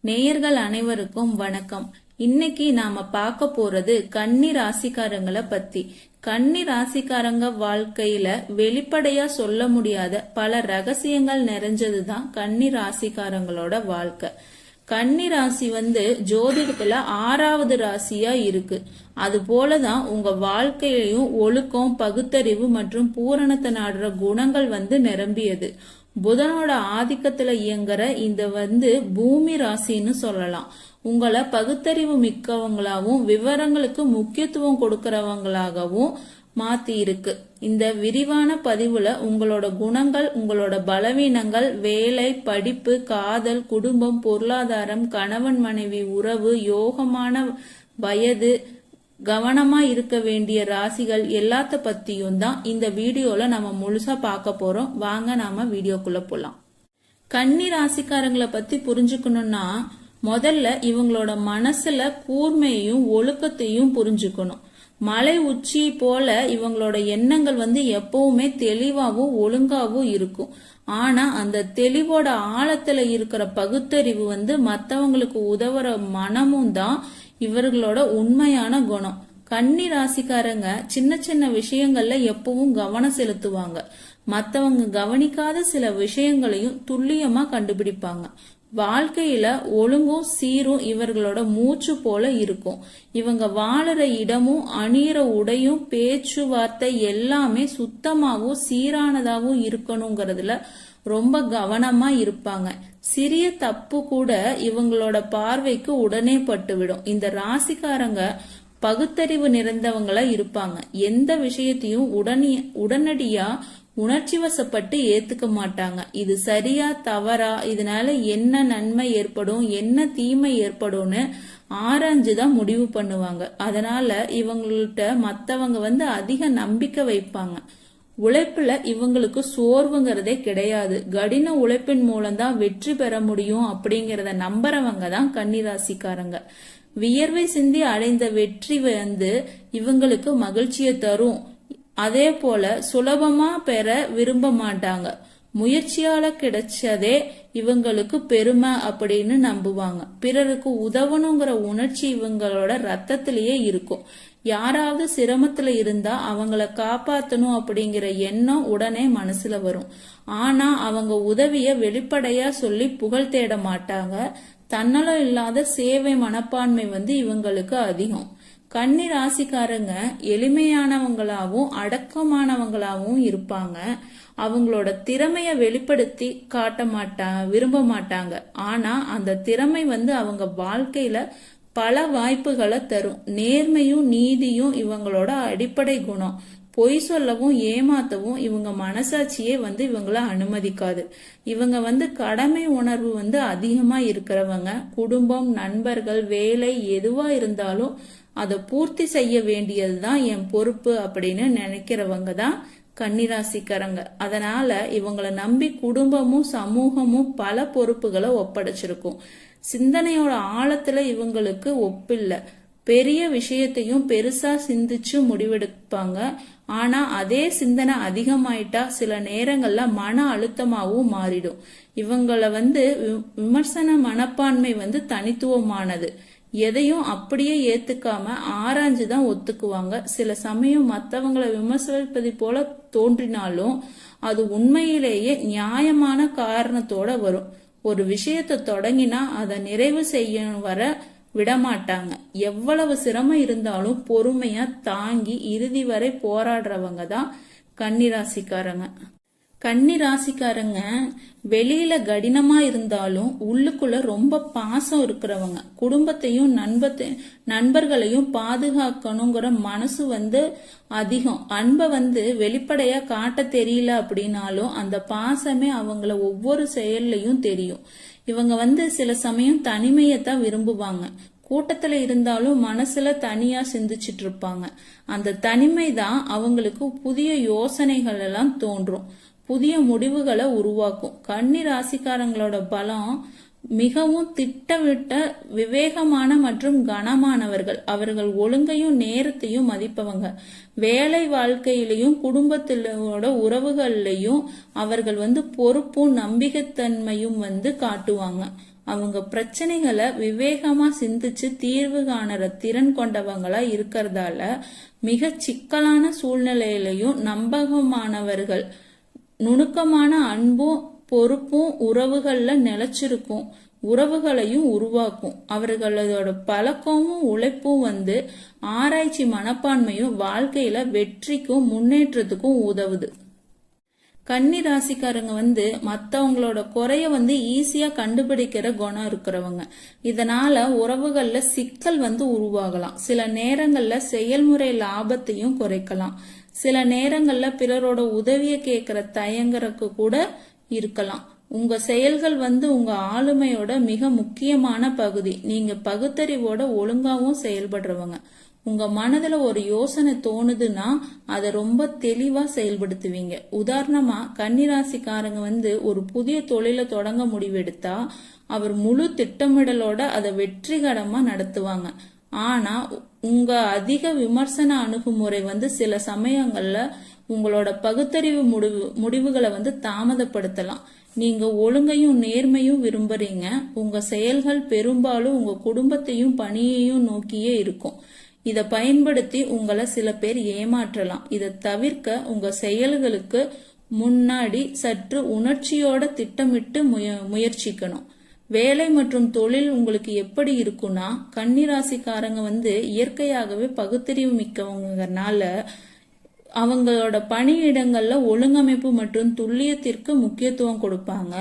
நேயர்கள் அனைவருக்கும் வணக்கம். இன்னைக்கு நாம பார்க்க போறது கன்னி ராசிக்காரங்களை பத்தி. கன்னி ராசிக்காரங்க வாழ்க்கையில வெளிப்படையா சொல்ல முடியாத பல ரகசியங்கள் நிறைஞ்சதுதான் கன்னி ராசிக்காரங்களோட வாழ்க்கை. கன்னி ராசி ஜோதிடத்துல 6வது ராசியா இருக்கு. அது போலதான் உங்க வாழ்க்கையிலையும் ஒழுக்கம், பகுத்தறிவு மற்றும் பூரணத்தை நாடுற குணங்கள் நிரம்பியது. புதனோட ஆதிக்கத்துல இயங்குற இந்த பூமி ராசின்னு சொல்லலாம். உங்களை பகுத்தறிவு மிக்கவங்களாகவும் விவரங்களுக்கு முக்கியத்துவம் கொடுக்கறவங்களாகவும் மாத்தி இருக்கு. இந்த விரிவான பதிவுல உங்களோட குணங்கள், உங்களோட பலவீனங்கள், வேலை, படிப்பு, காதல், குடும்பம், பொருளாதாரம், கணவன் மனைவி உறவு, யோகமான வயது, கவனமா இருக்க வேண்டிய ராசிகள் எல்லாத்த பத்தியும் தான் இந்த வீடியோல நம்ம முழுசா பார்க்க போறோம். வாங்க நாம வீடியோக்குள்ள போலாம். கன்னி ராசிக்காரங்களை பத்தி புரிஞ்சுக்கணும்னா முதல்ல இவங்களோட மனசுல கூர்மையையும் ஒழுக்கத்தையும் புரிஞ்சுக்கணும். மலை உச்சி போல இவங்களோட எண்ணங்கள் எப்பவுமே தெளிவாவும் ஒழுங்காவும் இருக்கும். ஆனா அந்த தெளிவோட ஆழத்துல இருக்கிற பகுத்தறிவு மத்தவங்களுக்கு உதவுற மனமும் தான் இவர்களோட உண்மையான குணம். கன்னி ராசிக்காரங்க சின்ன சின்ன விஷயங்கள்ல எப்பவும் கவனம் செலுத்துவாங்க. மத்தவங்க கவனிக்காத சில விஷயங்களையும் துல்லியமா கண்டுபிடிப்பாங்க. வாழ்க்கையில ஒழுங்கும் சீரும் இவர்களோட மூச்சு போல இருக்கும். இவங்க வாழற இடமும் அணியிற உடையும் பேச்சுவார்த்தை எல்லாமே சுத்தமாவும் சீரானதாவும் இருக்கணுங்கிறதுல ரொம்ப கவனமா இருப்பாங்க. சிறிய தப்பு கூட இவங்களோட பார்வைக்கு உடனே பட்டுவிடும். இந்த ராசிக்காரங்க பகுத்தறிவு நிறைந்தவங்களா இருப்பாங்க. எந்த விஷயத்தையும் உடனடியா உணர்ச்சி வசப்பட்டு ஏத்துக்க மாட்டாங்க. இது சரியா தவறா, இதனால என்ன நன்மை ஏற்படும், என்ன தீமை ஏற்படும்னு ஆராய்ஞ்சுதான் முடிவு பண்ணுவாங்க. அதனால இவங்கள்ட்ட மத்தவங்க அதிக நம்பிக்கை வைப்பாங்க. உழைப்புல இவங்களுக்கு சோர்வுங்கிறதே கிடையாது. கடின உழைப்பின் மூலம்தான் வெற்றி பெற முடியும் அப்படிங்கறத நம்புறவங்க தான் கன்னிராசிக்காரங்க. வியர்வை சிந்தி அடைந்த வெற்றி இவங்களுக்கு மகிழ்ச்சியை தரும். அதே போல சுலபமா பெற விரும்ப மாட்டாங்க. முயற்சியால கிடைச்சதே இவங்களுக்கு பெருமை அப்படின்னு நம்புவாங்க. பிறருக்கு உதவணுங்கிற உணர்ச்சி இவங்களோட ரத்தத்திலேயே இருக்கும். யாராவது சிரமத்துல இருந்தா அவங்கள காப்பாத்தணும் அப்படிங்கிற எண்ணம் உடனே மனசுல வரும். ஆனா அவங்க உதவிய வெளிப்படையா சொல்லி புகழ் தேட மாட்டாங்க. தன்னலம் இல்லாத சேவை மனப்பான்மை இவங்களுக்கு அதிகம். கன்னி ராசிக்காரங்க எளிமையானவங்களாவும் அடக்கமானவங்களாவும் இருப்பாங்க. அவங்களோட திறமைய வெளிப்படுத்தி காட்ட விரும்ப மாட்டாங்க. ஆனா அந்த திறமை அவங்க வாழ்க்கையில பல வாய்ப்புகளை தரும். நேர்மையும் நீதியும் இவங்களோட அடிப்படை குணம். பொய் சொல்லவும் ஏமாத்தவும் இவங்க மனசாட்சியே இவங்கள அனுமதிக்காது. இவங்க கடமை உணர்வு அதிகமா இருக்கிறவங்க. குடும்பம், நண்பர்கள், வேலை எதுவா இருந்தாலும் அதை பூர்த்தி செய்ய வேண்டியதுதான் என் பொறுப்பு அப்படின்னு நினைக்கிறவங்க தான் கன்னிராசிக்காரங்க. அதனால இவங்களை நம்பி குடும்பமும் சமூகமும் பல பொறுப்புகளை ஒப்படைச்சிருக்கும். சிந்தனையோட ஆழத்துல இவங்களுக்கு ஒப்பில்ல. பெரிய விஷயத்தையும் பெருசா சிந்திச்சு முடிவெடுப்பாங்க. ஆனா அதே சிந்தனை அதிகமாயிட்டா சில நேரங்கள்ல மன அழுத்தமாவும் மாறிடும். இவங்கள விமர்சன மனப்பான்மை தனித்துவமானது. எதையும் அப்படியே ஏத்துக்காம ஆராய்ஞ்சுதான் ஒத்துக்குவாங்க. சில சமயம் மத்தவங்களை விமர்சிப்பது போல தோன்றினாலும் அது உண்மையிலேயே நியாயமான காரணத்தோட வரும். ஒரு விஷயத்தை தொடங்கினா அதை நிறைவு செய்ய வர விடமாட்டாங்க. எவ்வளவு சிரமம் இருந்தாலும் பொறுமையா தாங்கி இறுதி வரை போராடுறவங்க தான் கன்னிராசிக்காரங்க. கன்னிராசிக்காரங்க வெளியில கடினமா இருந்தாலும் உள்ளுக்குள்ள ரொம்ப பாசம் இருக்கிறவங்க. குடும்பத்தையும் நண்பர்களையும் பாதுகாக்கணுங்கிற மனசு அதிகம். அன்பை வெளிப்படையா காட்ட தெரியல அப்படின்னாலும் அந்த பாசமே அவங்கள ஒவ்வொரு செயல்லையும் தெரியும். இவங்க சில சமயம் தனிமையத்தான் விரும்புவாங்க. கூட்டத்துல இருந்தாலும் மனசுல தனியா சிந்திச்சிட்டு இருப்பாங்க. அந்த தனிமை தான் அவங்களுக்கு புதிய யோசனைகள் எல்லாம் தோன்றும், புதிய முடிவுகளை உருவாக்கும். கன்னி ராசிக்காரங்களோட பலம் மிகவும் திட்டமிட்ட விவேகமான மற்றும் கனமானவர்கள். அவர்கள் ஒழுங்கையும் நேரத்தையும் மதிப்பவங்க. வேலை வாழ்க்கையிலையும் குடும்பத்திலோட உறவுகள்லையும் அவர்கள் பொறுப்பும் நம்பிக்கைத்தன்மையும் காட்டுவாங்க. அவங்க பிரச்சனைகளை விவேகமா சிந்திச்சு தீர்வு காணற திறன் கொண்டவங்களா இருக்கிறதால மிக சிக்கலான சூழ்நிலையிலையும் நம்பகமானவர்கள். நுணுக்கமான அன்பும் பொறுப்பும் உறவுகள்ல நிலைச்சிருக்கும், உறவுகளையும் உருவாக்கும். அவர்களோட பழக்கமும் உழைப்பும் ஆராய்ச்சி மனப்பான்மையும் வாழ்க்கையில வெற்றிக்கும் முன்னேற்றத்துக்கும் உதவுது. கன்னி ராசிக்காரங்க மத்தவங்களோட குறைய ஈஸியா கண்டுபிடிக்கிற குணம் இருக்கிறவங்க. இதனால உறவுகள்ல சிக்கல் உருவாகலாம். சில நேரங்கள்ல செயல்முறை லாபத்தையும் குறைக்கலாம். சில நேரங்கள்ல பிறரோட உதவிய கேட்கிற தயங்கறக்கு கூட இருக்கலாம். உங்க செயல்கள் உங்க ஆளுமையோட மிக முக்கியமான பகுதி. நீங்க பகுத்தறிவோட ஒழுங்காவும் செயல்படுறவங்க. உங்க மனதுல ஒரு யோசனை தோணுதுன்னா அதை ரொம்ப தெளிவா செயல்படுத்துவீங்க. உதாரணமா கன்னிராசிக்காரங்க ஒரு புதிய தொழிலை தொடங்க முடிவெடுத்தா அவர் முழு திட்டமிடலோட அதை வெற்றிகரமா நடத்துவாங்க. ஆனா உங்க அதிக விமர்சன அணுகுமுறை சில சமயங்கள்ல உங்களோட பகுத்தறிவு முடிவுகளை தாமதப்படுத்தலாம். நீங்க ஒழுங்கையும் நேர்மையும் விரும்புறீங்க. உங்க செயல்கள் பெரும்பாலும் உங்க குடும்பத்தையும் பணியையும் நோக்கியே இருக்கும். இத பயன்படுத்தி உங்களை சில பேர் ஏமாற்றலாம். இதை தவிர்க்க உங்க செயல்களுக்கு முன்னாடி சற்று உணர்ச்சியோட திட்டமிட்டு முயற்சிக்கணும். வேலை மற்றும் தொழில் உங்களுக்கு எப்படி இருக்குன்னா, கன்னிராசிக்காரங்க இயற்கையாகவே பகுத்தறிவு மிக்கவங்கனால அவங்களோட பணியிடங்கள்ல ஒழுங்கமைப்பு மற்றும் துல்லியத்திற்கு முக்கியத்துவம் கொடுப்பாங்க.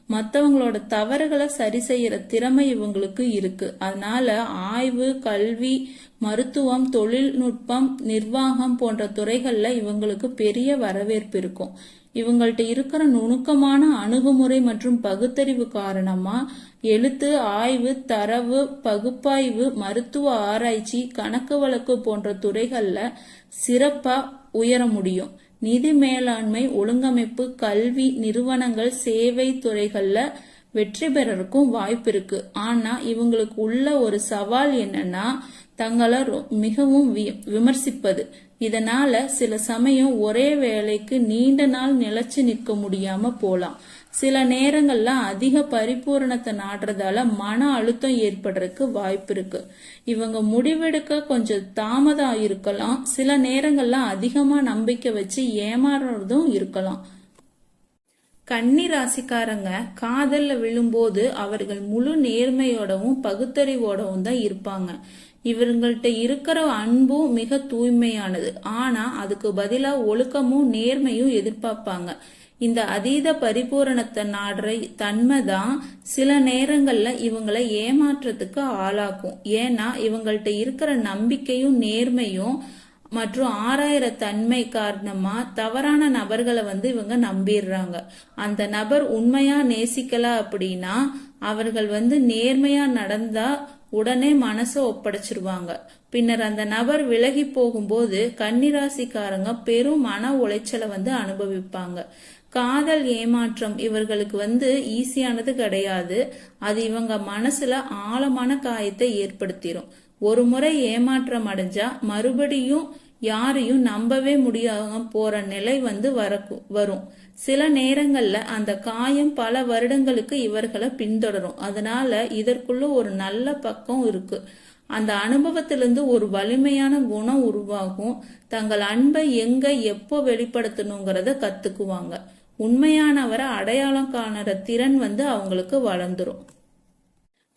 மற்றவங்களோட தவறுகளை சரி செய்யற திறமை இவங்களுக்கு இருக்கு. அதனால ஆய்வு, கல்வி, மருத்துவம், தொழில்நுட்பம், நிர்வாகம் போன்ற துறைகள்ல இவங்களுக்கு பெரிய வரவேற்பு இருக்கும். இவங்கள்ட்ட இருக்கிற நுணுக்கமான அணுகுமுறை மற்றும் பகுத்தறிவு காரணமா எழுத்து, ஆய்வு, தரவு பகுப்பாய்வு, மருத்துவ ஆராய்ச்சி, கணக்கு வழக்கு போன்ற துறைகள்ல சிறப்பா உயர முடியும். நிதி மேலாண்மை, ஒழுங்கமைப்பு, கல்வி, நிறுவனங்கள், சேவை துறைகள்ல வெற்றி பெறறக்கும் வாய்ப்பு இருக்கு. ஆனா இவங்களுக்கு உள்ள ஒரு சவால் என்னன்னா, தங்களை மிகவும் விமர்சிப்பது. இதனால சில சமயம் ஒரே வேலைக்கு நீண்ட நாள் நிலைச்சு நிற்க முடியாம போலாம். சில நேரங்கள்ல அதிக பரிபூரணத்தை நாடுறதால மன அழுத்தம் ஏற்படுறதுக்கு வாய்ப்பு இருக்கு. இவங்க முடிவெடுக்க கொஞ்சம் தாமதம் இருக்கலாம். சில நேரங்கள்ல அதிகமா நம்பிக்கை வச்சு ஏமாறுறதும் இருக்கலாம். கன்னி ராசிக்காரங்க காதல்ல விழும்போது அவர்கள் முழு நேர்மையோடவும் பகுத்தறிவோடவும் தான் இருப்பாங்க. இவங்கள்ட்ட இருக்கிற அன்பும் மிக தூய்மையானது. ஆனா அதுக்கு பதிலா ஒழுக்கமும் நேர்மையும் எதிர்பார்ப்பாங்க. இந்த அதீத பரிபூரணத்தை நாடுற தன்மைதான் சில நேரங்கள்ல இவங்களை ஏமாற்றத்துக்கு ஆளாக்கும். ஏன்னா இவங்கள்ட்ட இருக்கிற நம்பிக்கையும் நேர்மையும் மற்றும் ஆராயிர தன்மை காரணமா தவறான நபர்களை இவங்க நம்பிடுறாங்க. அந்த நபர் உண்மையா நேசிக்கல அப்படின்னா அவர்கள் நேர்மையா நடந்தா உடனே மனச ஒப்படைச்சிருவாங்க. பின்னர் அந்த நபர் விலகி போகும்போது கன்னிராசிக்காரங்க பெரும் மன உளைச்சலை அனுபவிப்பாங்க. காதல் ஏமாற்றம் இவர்களுக்கு ஈஸியானது கிடையாது. அது இவங்க மனசுல ஆழமான காயத்தை ஏற்படுத்திடும். ஒரு முறை ஏமாற்றம் அடைஞ்சா மறுபடியும் யாரையும் நம்பவே முடியாம போற நிலை வரும். சில நேரங்கள்ல அந்த காயம் பல வருடங்களுக்கு இவர்களை பின்தொடரும். அதனால இதற்குள்ள ஒரு நல்ல பக்கம் இருக்கு. அந்த அனுபவத்திலிருந்து ஒரு வலிமையான குணம் உருவாகும். தங்கள் அன்பை எங்க எப்போ வெளிப்படுத்தணுங்கிறத கத்துக்குவாங்க. உண்மையானவரை அடையாளம் காணற திறன் அவங்களுக்கு வளர்ந்துரும்.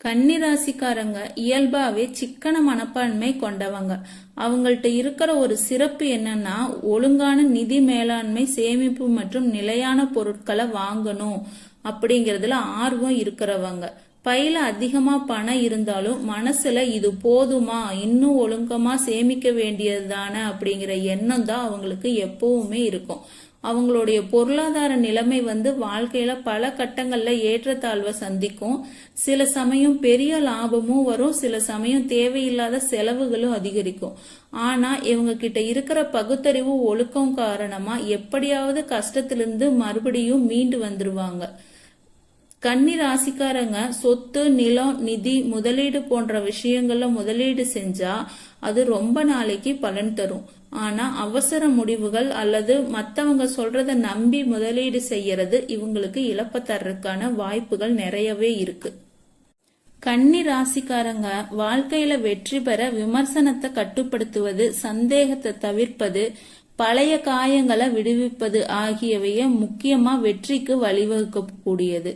கன்னிராசிக்காரங்க இயல்பாவே சிக்கன மனப்பான்மை கொண்டவங்க. அவங்கள்ட்ட இருக்கிற ஒரு சிறப்பு என்னன்னா, ஒழுங்கான நிதி மேலாண்மை, சேமிப்பு மற்றும் நிலையான பொருட்களை வாங்கணும் அப்படிங்கறதுல ஆர்வம் இருக்கிறவங்க. பையில அதிகமா பணம் இருந்தாலும் மனசுல இது போதுமா, இன்னும் ஒழுங்கமா சேமிக்க வேண்டியதுதானே அப்படிங்கிற எண்ணம் தான் அவங்களுக்கு எப்பவுமே இருக்கும். அவங்களுடைய பொருளாதார நிலைமை வாழ்க்கையில பல கட்டங்கள்ல ஏற்றத்தாழ்வை சந்திக்கும். சில சமயம் பெரிய லாபமும் வரும், சில சமயம் தேவையில்லாத செலவுகளும் அதிகரிக்கும். ஆனா இவங்க கிட்ட இருக்கிற பகுத்தறிவு, ஒழுக்கம் காரணமா எப்படியாவது கஷ்டத்திலிருந்து மறுபடியும் மீண்டு வந்துருவாங்க. கன்னி ராசிக்காரங்க சொத்து, நிலம், நிதி, முதலீடு போன்ற விஷயங்கள்ல முதலீடு செஞ்சா அது ரொம்ப நாளைக்கு பலன் தரும். ஆனா அவசர முடிவுகள் அல்லது மத்தவங்க சொல்றத நம்பி முதலீடு செய்யறது இவங்களுக்கு இழப்ப தர்றதுக்கான வாய்ப்புகள் நிறையவே இருக்கு. கன்னி ராசிக்காரங்க வாழ்க்கையில வெற்றி பெற விமர்சனத்தை கட்டுப்படுத்துவது, சந்தேகத்தை தவிர்ப்பது, பழைய காயங்களை விடுவிப்பது ஆகியவையே முக்கியமா வெற்றிக்கு வழிவகுக்கக்கூடியது.